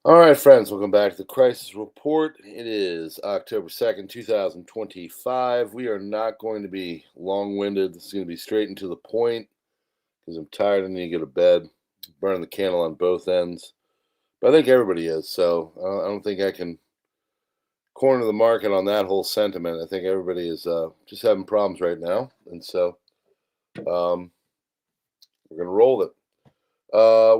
All right, friends, welcome back to the Crisis Report. It is October 2nd, 2025. We are not going to be long winded. This is going to be straight and to the point because I'm tired and need to go to bed, burning the candle on both ends. But I think everybody is, so I don't think I can corner the market on that whole sentiment. I think everybody is just having problems right now. And so we're going to roll it.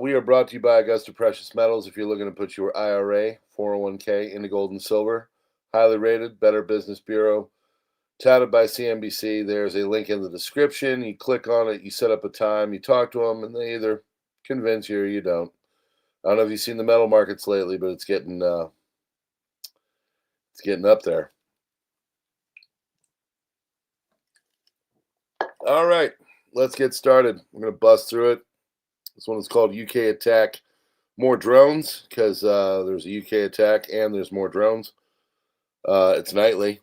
We are brought to you by Augusta Precious Metals. If you're looking to put your IRA, 401k into gold and silver, highly rated, Better Business Bureau, touted by CNBC. There's a link in the description. You click on it, you set up a time, you talk to them, and they either convince you or you don't. I don't know if you've seen the metal markets lately, but it's getting up there. All right, let's get started. We're going to bust through it. This one is called UK Attack, More Drones, because there's a UK attack and there's more drones. It's nightly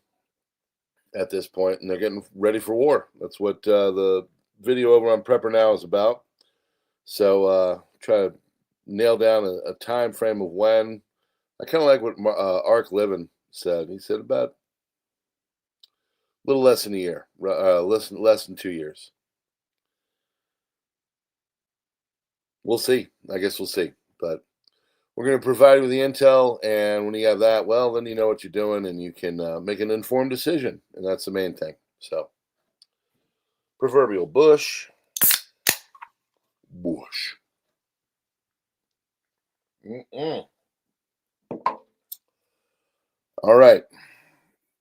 at this point, and they're getting ready for war. That's what the video over on PrepperNow is about. So try to nail down a time frame of when. I kind of like what Ark Livin said. He said about a little less than a year, less than 2 years. We'll see. I guess we'll see. But we're going to provide you with the intel, and when you have that, well, then you know what you're doing, and you can make an informed decision, and that's the main thing. So, proverbial bush. All right.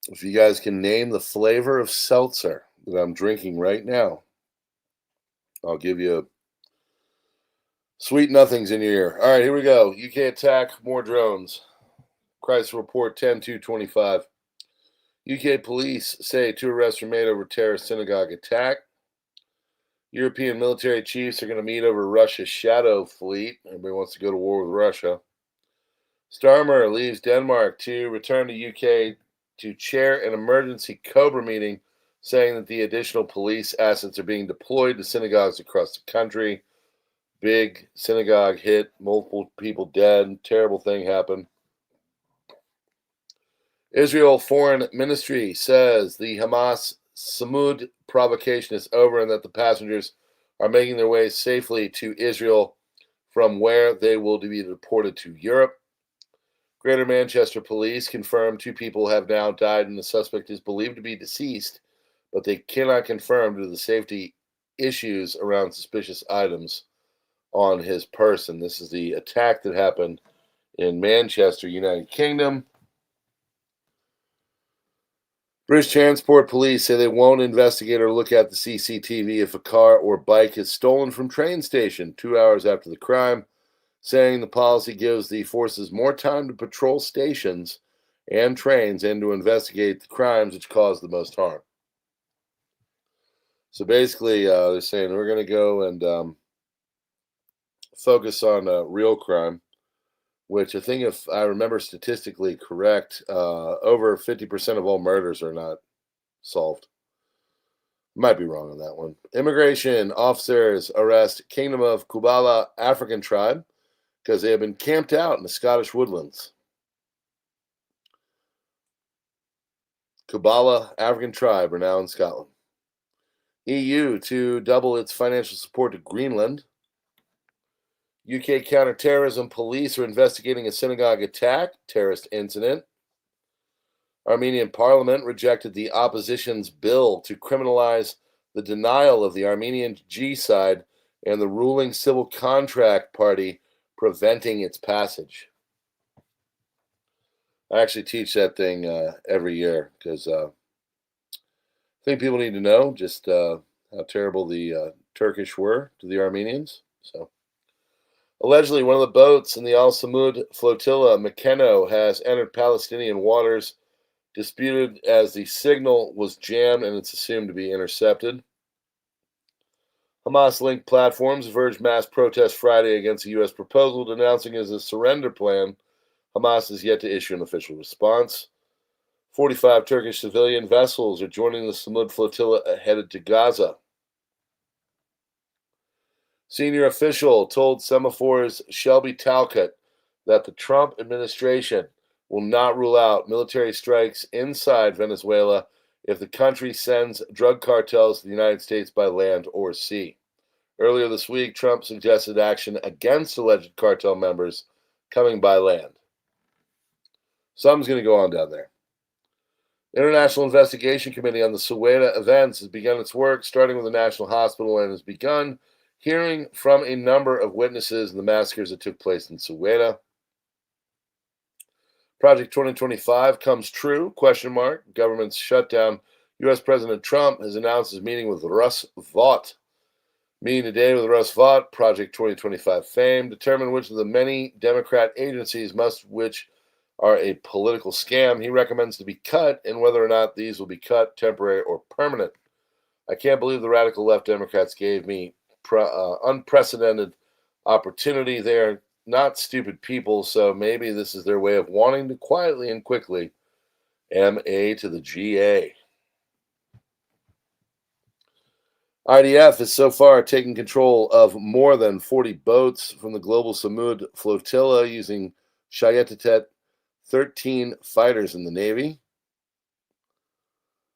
If you guys can name the flavor of seltzer that I'm drinking right now, I'll give you sweet nothings in your ear. All right, here we go. UK attack, more drones. Crisis report 10/2/25. UK police say 2 arrests were made over terrorist synagogue attack. European military chiefs are going to meet over Russia's shadow fleet. Everybody wants to go to war with Russia. Starmer leaves Denmark to return to UK to chair an emergency COBRA meeting, saying that the additional police assets are being deployed to synagogues across the country. Big synagogue hit, multiple people dead, terrible thing happened. Israel Foreign Ministry says the Hamas Samud provocation is over and that the passengers are making their way safely to Israel, from where they will be deported to Europe. Greater Manchester Police confirmed 2 people have now died and the suspect is believed to be deceased, but they cannot confirm due to the safety issues around suspicious items on his person. This is the attack that happened in Manchester, United Kingdom. British Transport Police say they won't investigate or look at the CCTV if a car or bike is stolen from train station 2 hours after the crime, saying the policy gives the forces more time to patrol stations and trains and to investigate the crimes which cause the most harm. So basically, they're saying we're going to go and focus on real crime, which I think, if I remember statistically correct, over 50% of all murders are not solved. Might be wrong on that one. Immigration officers arrest Kingdom of Kubala African tribe because they have been camped out in the Scottish woodlands. Kubala African tribe are now in Scotland. EU to double its financial support to Greenland. UK counterterrorism police are investigating a synagogue attack, terrorist incident. Armenian parliament rejected the opposition's bill to criminalize the denial of the Armenian genocide and the ruling civil contract party preventing its passage. I actually teach that thing every year because I think people need to know just how terrible the Turkish were to the Armenians. So, allegedly, one of the boats in the Al Samud flotilla, Mekeno, has entered Palestinian waters, disputed as the signal was jammed and it's assumed to be intercepted. Hamas-linked platforms have urged mass protests Friday against the U.S. proposal, denouncing it as a surrender plan. Hamas has yet to issue an official response. 45 Turkish civilian vessels are joining the Samud flotilla headed to Gaza. Senior official told Semaphor's Shelby Talcott that the Trump administration will not rule out military strikes inside Venezuela if the country sends drug cartels to the United States by land or sea. Earlier this week, Trump suggested action against alleged cartel members coming by land. Something's going to go on down there. The International Investigation Committee on the Ceuta events has begun its work, starting with the National Hospital, and has begun hearing from a number of witnesses in the massacres that took place in Ceuta. Project 2025 comes true, ? Government's shutdown. U.S. President Trump has announced his meeting with Russ Vought. Meeting today with Russ Vought, Project 2025 fame, determine which of the many Democrat agencies which are a political scam he recommends to be cut, and whether or not these will be cut, temporary or permanent. I can't believe the radical left Democrats gave me unprecedented opportunity. They are not stupid people, so maybe this is their way of wanting to quietly and quickly M.A. to the G.A. IDF has so far taken control of more than 40 boats from the global Samud flotilla using Shayetet 13 fighters in the Navy.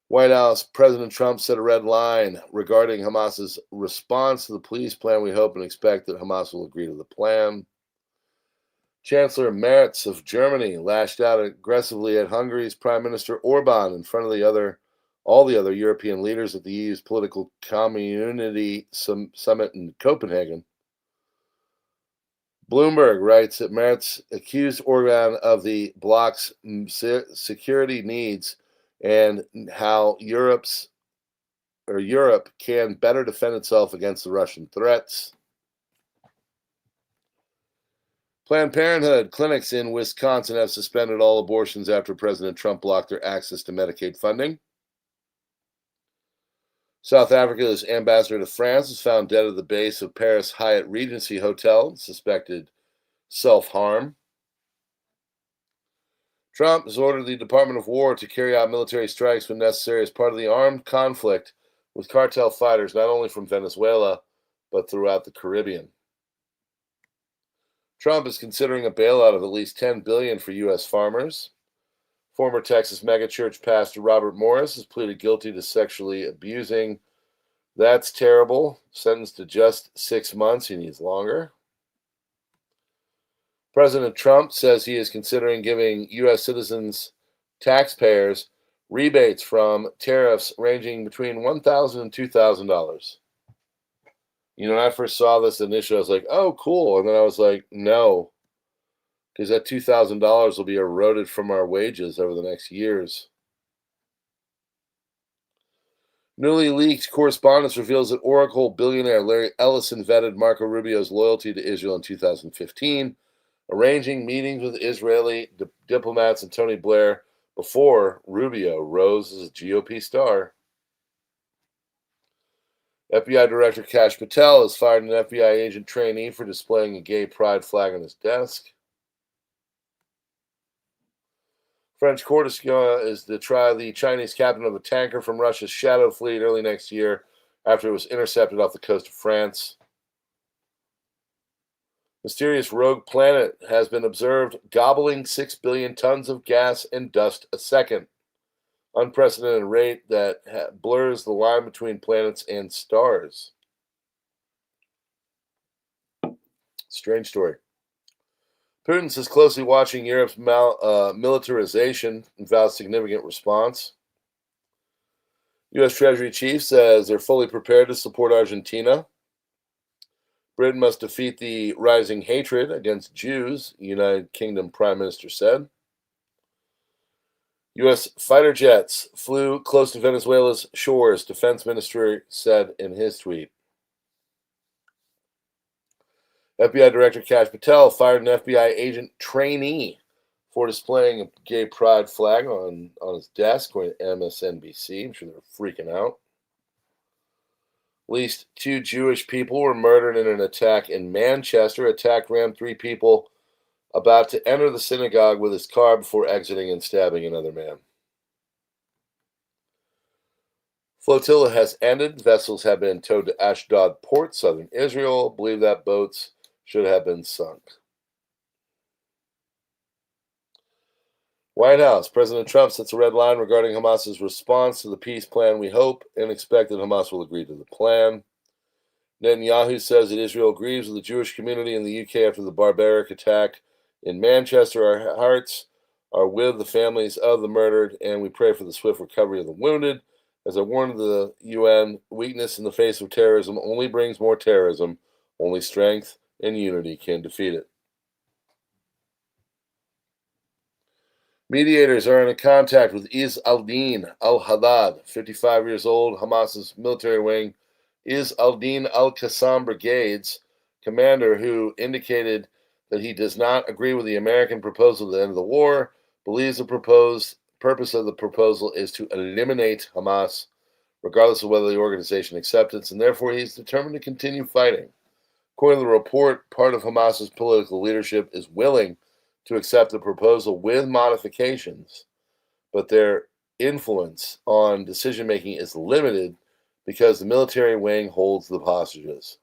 White House, President Trump set a red line regarding Hamas's response to the peace plan. We hope and expect that Hamas will agree to the plan. Chancellor Merz of Germany lashed out aggressively at Hungary's Prime Minister Orban in front of all the other European leaders at the EU's political community summit in Copenhagen. Bloomberg writes that Merz accused Orban of the bloc's security needs and how Europe can better defend itself against the Russian threats. Planned Parenthood clinics in Wisconsin have suspended all abortions after President Trump blocked their access to Medicaid funding. South Africa's ambassador to France was found dead at the base of Paris Hyatt Regency Hotel, suspected self-harm. Trump has ordered the Department of War to carry out military strikes when necessary as part of the armed conflict with cartel fighters, not only from Venezuela, but throughout the Caribbean. Trump is considering a bailout of at least $10 billion for U.S. farmers. Former Texas megachurch pastor Robert Morris has pleaded guilty to sexually abusing. That's terrible. Sentenced to just 6 months. He needs longer. President Trump says he is considering giving U.S. citizens, taxpayers, rebates from tariffs ranging between $1,000 and $2,000. When I first saw this initially, I was like, oh, cool. And then I was like, no, because that $2,000 will be eroded from our wages over the next years. Newly leaked correspondence reveals that Oracle billionaire Larry Ellison vetted Marco Rubio's loyalty to Israel in 2015, arranging meetings with Israeli diplomats and Tony Blair before Rubio rose as a GOP star. FBI Director Kash Patel has fired an FBI agent trainee for displaying a gay pride flag on his desk. French court is to try the Chinese captain of a tanker from Russia's Shadow Fleet early next year after it was intercepted off the coast of France. Mysterious rogue planet has been observed gobbling 6 billion tons of gas and dust a second. Unprecedented rate that blurs the line between planets and stars. Strange story. Putin is closely watching Europe's militarization and vows significant response. U.S. Treasury Chief says they're fully prepared to support Argentina. Britain must defeat the rising hatred against Jews, United Kingdom Prime Minister said. U.S. fighter jets flew close to Venezuela's shores, Defense Minister said in his tweet. FBI Director Kash Patel fired an FBI agent trainee for displaying a gay pride flag on his desk, according to MSNBC. I'm sure they're freaking out. At least 2 Jewish people were murdered in an attack in Manchester. Attack rammed 3 people about to enter the synagogue with his car before exiting and stabbing another man. Flotilla has ended. Vessels have been towed to Ashdod port, southern Israel. Believe that boats should have been sunk. White House. President Trump sets a red line regarding Hamas's response to the peace plan. We hope and expect that Hamas will agree to the plan. Netanyahu says that Israel grieves with the Jewish community in the UK after the barbaric attack in Manchester. Our hearts are with the families of the murdered, and we pray for the swift recovery of the wounded. As I warned the UN, weakness in the face of terrorism only brings more terrorism. Only strength and unity can defeat it. Mediators are in contact with Izz al-Din al-Haddad, 55 years old, Hamas's military wing, Izz al-Din al-Qassam Brigade's commander, who indicated that he does not agree with the American proposal to end the war, believes the proposed purpose of the proposal is to eliminate Hamas, regardless of whether the organization accepts it, and therefore he is determined to continue fighting. According to the report, part of Hamas's political leadership is willing to accept the proposal with modifications, but their influence on decision-making is limited because the military wing holds the hostages.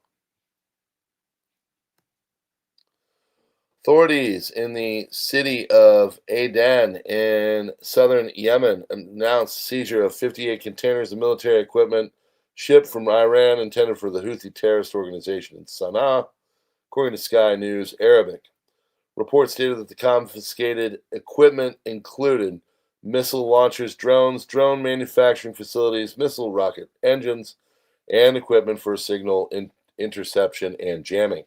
Authorities in the city of Aden in southern Yemen announced seizure of 58 containers of military equipment shipped from Iran intended for the Houthi terrorist organization in Sana'a, according to Sky News Arabic. Reports stated that the confiscated equipment included missile launchers, drones, drone manufacturing facilities, missile rocket engines, and equipment for signal interception and jamming.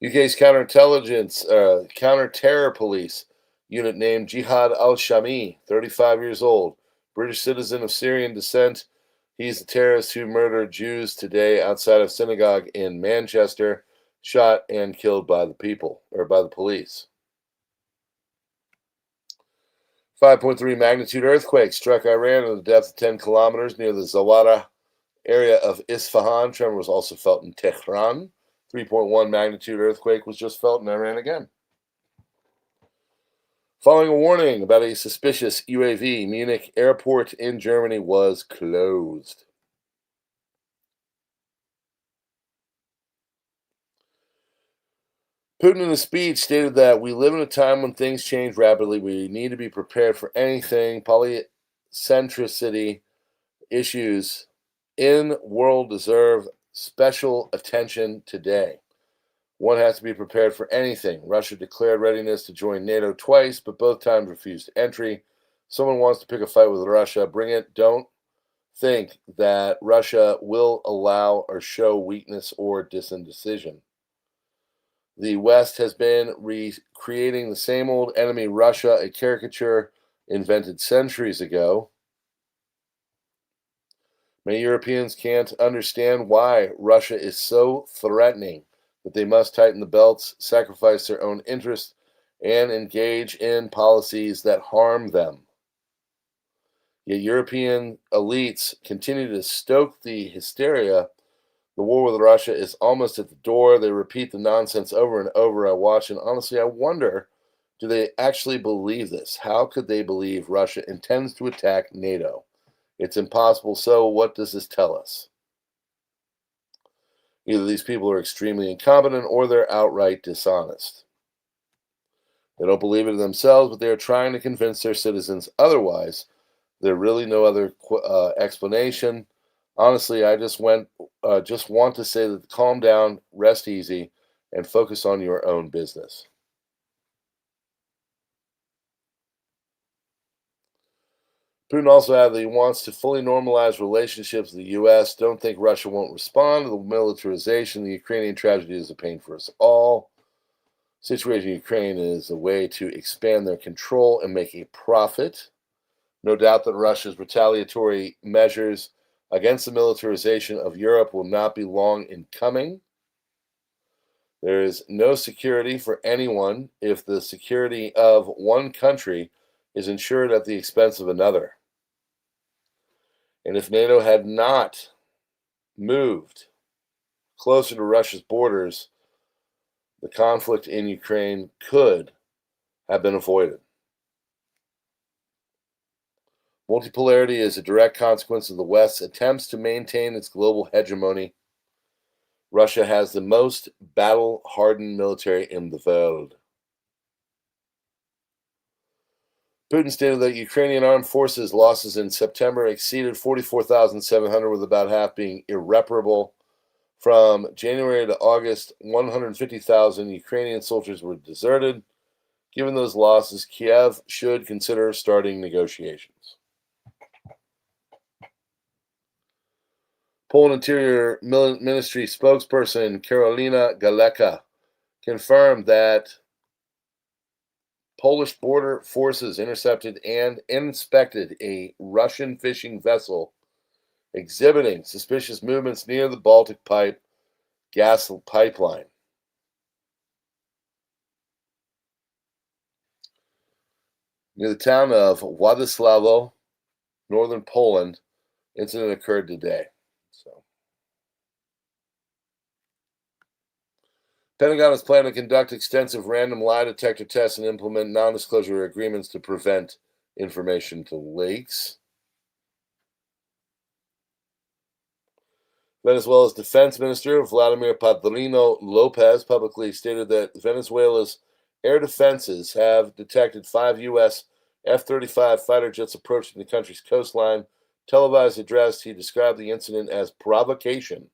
UK's counter-terror police unit named Jihad al-Shami, 35 years old, British citizen of Syrian descent. He's the terrorist who murdered Jews today outside of Synagogue in Manchester, shot and killed by the police. 5.3 magnitude earthquake struck Iran at a depth of 10 kilometers near the Zawara area of Isfahan. Tremor was also felt in Tehran. 3.1 magnitude earthquake was just felt in Iran again. Following a warning about a suspicious UAV, Munich airport in Germany was closed. Putin in a speech stated that we live in a time when things change rapidly. We need to be prepared for anything. Polycentricity issues in world deserve special attention today. One has to be prepared for anything. Russia declared readiness to join NATO twice, but both times refused entry. Someone wants to pick a fight with Russia, bring it. Don't think that Russia will allow or show weakness or indecision. The West has been recreating the same old enemy, Russia, a caricature invented centuries ago. Many Europeans can't understand why Russia is so threatening that they must tighten the belts, sacrifice their own interests, and engage in policies that harm them. Yet European elites continue to stoke the hysteria. The war with Russia is almost at the door. They repeat the nonsense over and over. I watch, and honestly, I wonder, do they actually believe this? How could they believe Russia intends to attack NATO? It's impossible. So what does this tell us? Either these people are extremely incompetent or they're outright dishonest. They don't believe it themselves, but they are trying to convince their citizens otherwise. There's really no other explanation. Honestly, I just want to say that calm down, rest easy, and focus on your own business. Putin also added that he wants to fully normalize relationships with the U.S. Don't think Russia won't respond to the militarization. The Ukrainian tragedy is a pain for us all. The situation in Ukraine is a way to expand their control and make a profit. No doubt that Russia's retaliatory measures against the militarization of Europe will not be long in coming. There is no security for anyone if the security of one country is ensured at the expense of another. And if NATO had not moved closer to Russia's borders, the conflict in Ukraine could have been avoided. Multipolarity is a direct consequence of the West's attempts to maintain its global hegemony. Russia has the most battle-hardened military in the world. Putin stated that Ukrainian armed forces losses in September exceeded 44,700, with about half being irreparable. From January to August, 150,000 Ukrainian soldiers were deserted. Given those losses, Kiev should consider starting negotiations. Poland Interior Ministry spokesperson Karolina Galeka confirmed that Polish border forces intercepted and inspected a Russian fishing vessel exhibiting suspicious movements near the Baltic Pipe gas pipeline. Near the town of Władysławo, northern Poland, incident occurred today. Pentagon is planning to conduct extensive random lie detector tests and implement non-disclosure agreements to prevent information leaks. Venezuela's defense minister, Vladimir Padrino Lopez, publicly stated that Venezuela's air defenses have detected 5 U.S. F-35 fighter jets approaching the country's coastline. Televised address, he described the incident as provocation.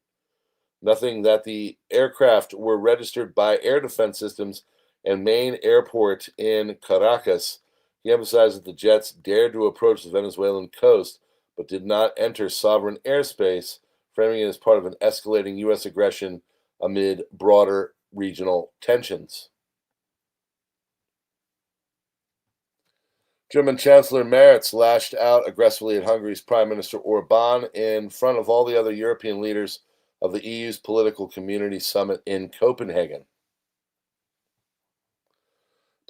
Nothing that the aircraft were registered by air defense systems and main airport in Caracas. He emphasized that the jets dared to approach the Venezuelan coast but did not enter sovereign airspace, framing it as part of an escalating U.S. aggression amid broader regional tensions. German Chancellor Merz lashed out aggressively at Hungary's Prime Minister Orban in front of all the other European leaders of the EU's Political Community Summit in Copenhagen.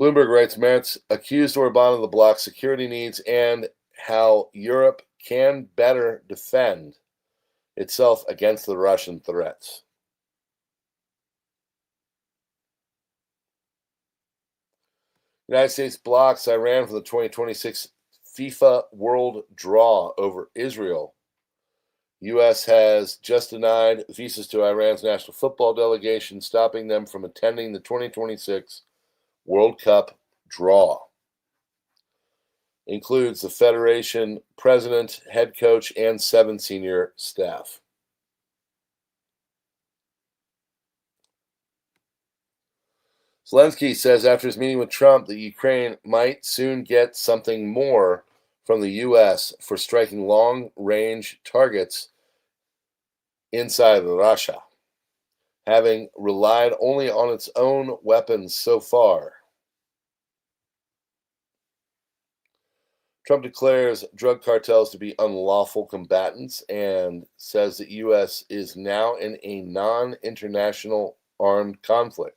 Bloomberg writes, Merz accused Orban of the bloc's security needs and how Europe can better defend itself against the Russian threats. The United States blocks Iran from the 2026 FIFA World Draw over Israel. U.S. has just denied visas to Iran's national football delegation, stopping them from attending the 2026 World Cup draw. Includes the Federation president, head coach, and 7 senior staff. Zelensky says after his meeting with Trump that Ukraine might soon get something more from the U.S. for striking long-range targets inside Russia, having relied only on its own weapons so far. Trump declares drug cartels to be unlawful combatants and says that U.S. is now in a non-international armed conflict.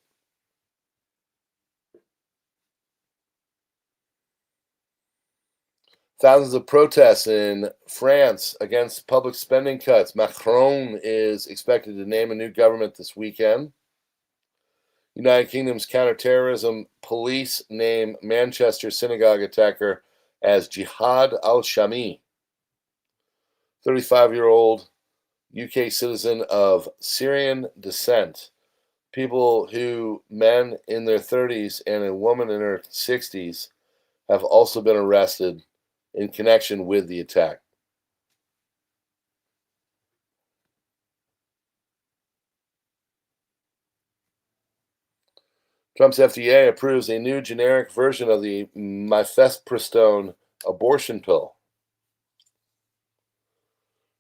Thousands of protests in France against public spending cuts. Macron is expected to name a new government this weekend. United Kingdom's counterterrorism police name Manchester synagogue attacker as Jihad al-Shami. 35-year-old UK citizen of Syrian descent. People who, men in their 30s and a woman in her 60s, have also been arrested in connection with the attack. Trump's FDA approves a new generic version of the mifepristone abortion pill.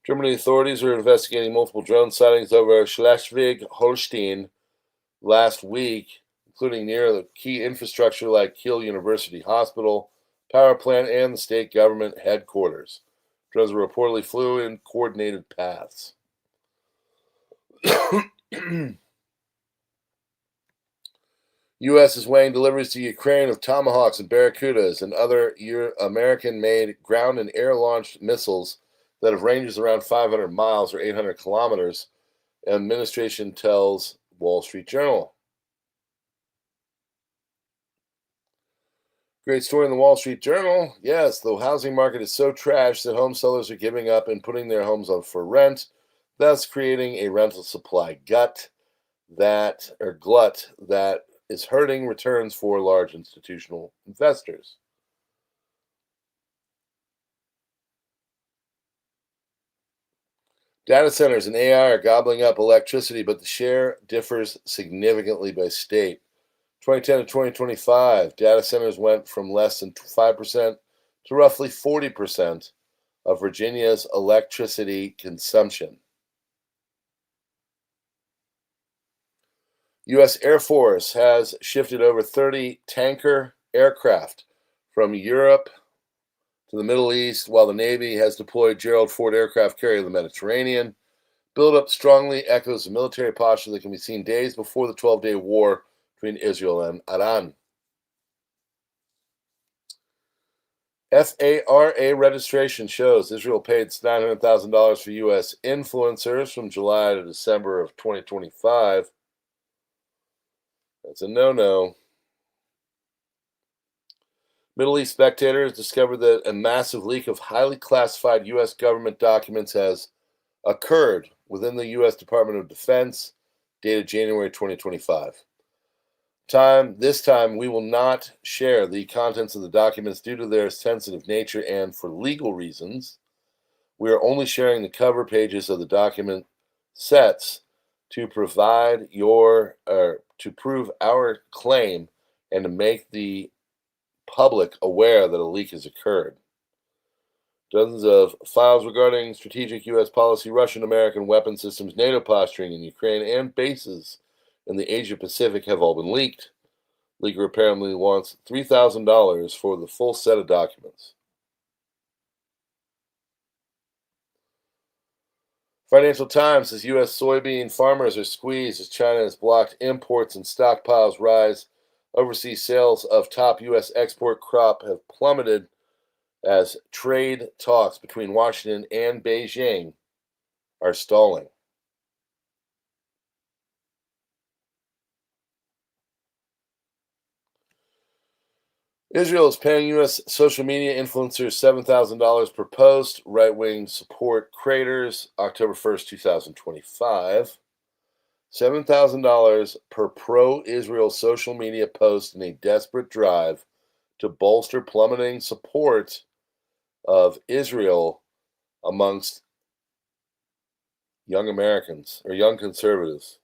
German authorities are investigating multiple drone sightings over Schleswig-Holstein last week, including near the key infrastructure like Kiel University Hospital, power plant, and the state government headquarters. Drones reportedly flew in coordinated paths. U.S. is weighing deliveries to Ukraine of Tomahawks and Barracudas and other American-made ground and air-launched missiles that have ranges around 500 miles or 800 kilometers, administration tells Wall Street Journal. Great story in the Wall Street Journal. Yes, the housing market is so trash that home sellers are giving up and putting their homes on for rent, thus creating a rental supply glut that is hurting returns for large institutional investors. Data centers and AI are gobbling up electricity, but the share differs significantly by state. 2010 to 2025, data centers went from less than 5% to roughly 40% of Virginia's electricity consumption. U.S. Air Force has shifted over 30 tanker aircraft from Europe to the Middle East, while the Navy has deployed Gerald Ford aircraft carrier to the Mediterranean. Buildup strongly echoes the military posture that can be seen days before the 12-day war between Israel and Iran. FARA registration shows Israel paid $900,000 for U.S. influencers from July to December of 2025. That's a no-no. Middle East Spectator has discovered that a massive leak of highly classified U.S. government documents has occurred within the U.S. Department of Defense, dated January 2025. This time, we will not share the contents of the documents due to their sensitive nature and for legal reasons. We are only sharing the cover pages of the document sets to prove our claim and to make the public aware that a leak has occurred. Dozens of files regarding strategic U.S. policy, Russian American weapon systems, NATO posturing in Ukraine, and bases in the Asia Pacific have all been leaked. Leaker apparently wants $3,000 for the full set of documents. Financial Times says U.S. soybean farmers are squeezed as China has blocked imports and stockpiles rise. Overseas sales of top U.S. export crop have plummeted as trade talks between Washington and Beijing are stalling. Israel is paying U.S. social media influencers $7,000 per post. Right-wing support creators, October 1st, 2025. $7,000 per pro-Israel social media post in a desperate drive to bolster plummeting support of Israel amongst young Americans or young conservatives.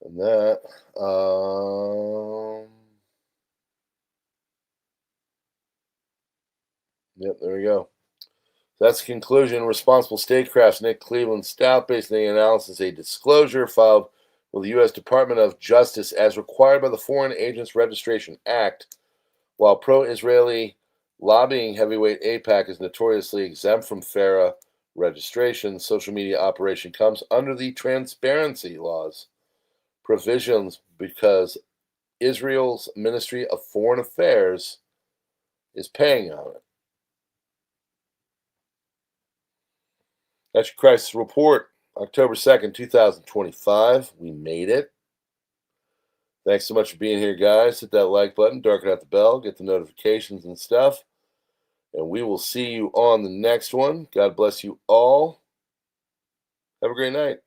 And that, yep, there we go. That's the conclusion. Responsible Statecraft's Nick Cleveland Stout, based on the analysis, a disclosure filed with the U.S. Department of Justice as required by the Foreign Agents Registration Act. While pro-Israeli lobbying heavyweight AIPAC is notoriously exempt from FARA registration, social media operation comes under the transparency laws provisions because Israel's Ministry of Foreign Affairs is paying on it. That's your crisis report, October 2nd, 2025. We made it. Thanks so much for being here, guys. Hit that like button, darken out the bell, get the notifications and stuff. And we will see you on the next one. God bless you all. Have a great night.